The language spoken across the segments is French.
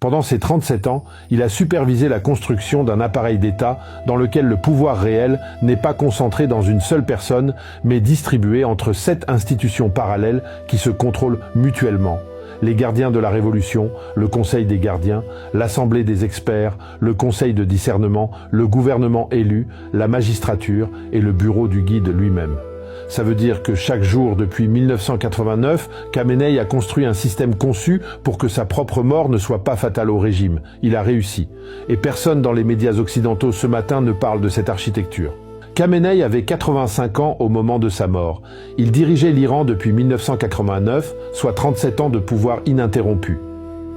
Pendant ces 37 ans, il a supervisé la construction d'un appareil d'État dans lequel le pouvoir réel n'est pas concentré dans une seule personne, mais distribué entre 7 institutions parallèles qui se contrôlent mutuellement. Les gardiens de la Révolution, le Conseil des gardiens, l'Assemblée des experts, le Conseil de discernement, le gouvernement élu, la magistrature et le bureau du guide lui-même. Ça veut dire que chaque jour depuis 1989, Khamenei a construit un système conçu pour que sa propre mort ne soit pas fatale au régime. Il a réussi. Et personne dans les médias occidentaux ce matin ne parle de cette architecture. Khamenei avait 85 ans au moment de sa mort. Il dirigeait l'Iran depuis 1989, soit 37 ans de pouvoir ininterrompu.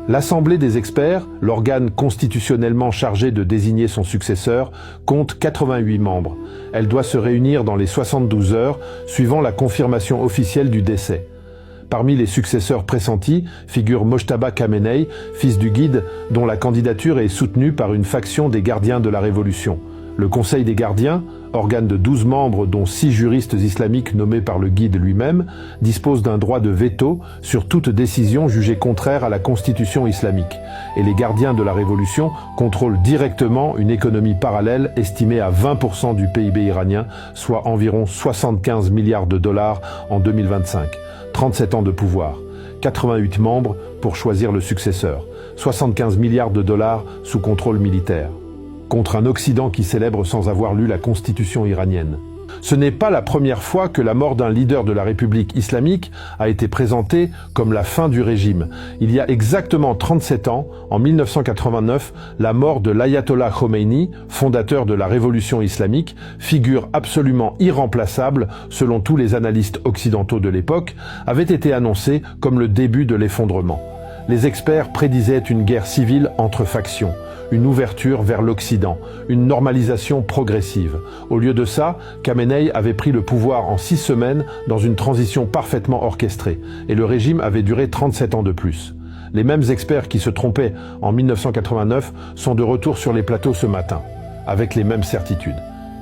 L'Assemblée des experts, l'organe constitutionnellement chargé de désigner son successeur, compte 88 membres. Elle doit se réunir dans les 72 heures, suivant la confirmation officielle du décès. Parmi les successeurs pressentis figure Mojtaba Khamenei, fils du guide, dont la candidature est soutenue par une faction des gardiens de la Révolution. Le Conseil des gardiens, organe de 12 membres dont 6 juristes islamiques nommés par le guide lui-même, dispose d'un droit de veto sur toute décision jugée contraire à la constitution islamique. Et les gardiens de la Révolution contrôlent directement une économie parallèle estimée à 20% du PIB iranien, soit environ 75 milliards de dollars en 2025. 37 ans de pouvoir, 88 membres pour choisir le successeur, 75 milliards de dollars sous contrôle militaire. Contre un Occident qui célèbre sans avoir lu la constitution iranienne. Ce n'est pas la première fois que la mort d'un leader de la République islamique a été présentée comme la fin du régime. Il y a exactement 37 ans, en 1989, la mort de l'ayatollah Khomeini, fondateur de la révolution islamique, figure absolument irremplaçable, selon tous les analystes occidentaux de l'époque, avait été annoncée comme le début de l'effondrement. Les experts prédisaient une guerre civile entre factions, une ouverture vers l'Occident, une normalisation progressive. Au lieu de ça, Khamenei avait pris le pouvoir en 6 semaines dans une transition parfaitement orchestrée, et le régime avait duré 37 ans de plus. Les mêmes experts qui se trompaient en 1989 sont de retour sur les plateaux ce matin, avec les mêmes certitudes.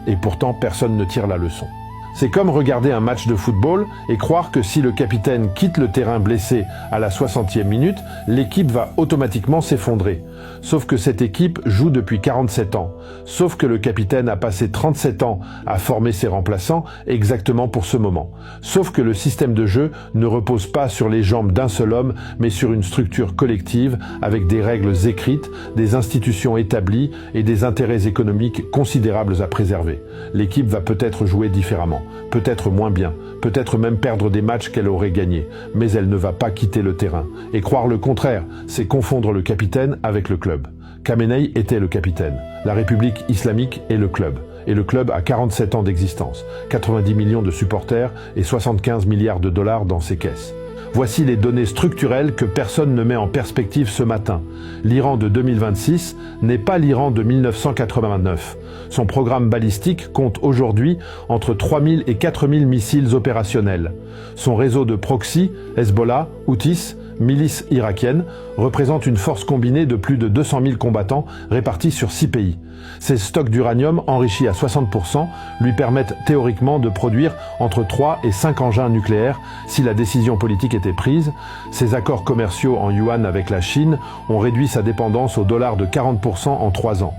Et pourtant, personne ne tire la leçon. C'est comme regarder un match de football et croire que si le capitaine quitte le terrain blessé à la 60e minute, l'équipe va automatiquement s'effondrer. Sauf que cette équipe joue depuis 47 ans. Sauf que le capitaine a passé 37 ans à former ses remplaçants exactement pour ce moment. Sauf que le système de jeu ne repose pas sur les jambes d'un seul homme, mais sur une structure collective avec des règles écrites, des institutions établies et des intérêts économiques considérables à préserver. L'équipe va peut-être jouer différemment. Peut-être moins bien, peut-être même perdre des matchs qu'elle aurait gagnés, mais elle ne va pas quitter le terrain. Et croire le contraire, c'est confondre le capitaine avec le club. Khamenei était le capitaine, la République islamique est le club. Et le club a 47 ans d'existence, 90 millions de supporters et 75 milliards de dollars dans ses caisses. Voici les données structurelles que personne ne met en perspective ce matin. L'Iran de 2026 n'est pas l'Iran de 1989. Son programme balistique compte aujourd'hui entre 3000 et 4000 missiles opérationnels. Son réseau de proxy, Hezbollah, Houthis, milice irakienne, représente une force combinée de plus de 200 000 combattants répartis sur 6 pays. Ses stocks d'uranium enrichis à 60% lui permettent théoriquement de produire entre 3 et 5 engins nucléaires si la décision politique était prise. Ses accords commerciaux en yuan avec la Chine ont réduit sa dépendance au dollar de 40% en 3 ans.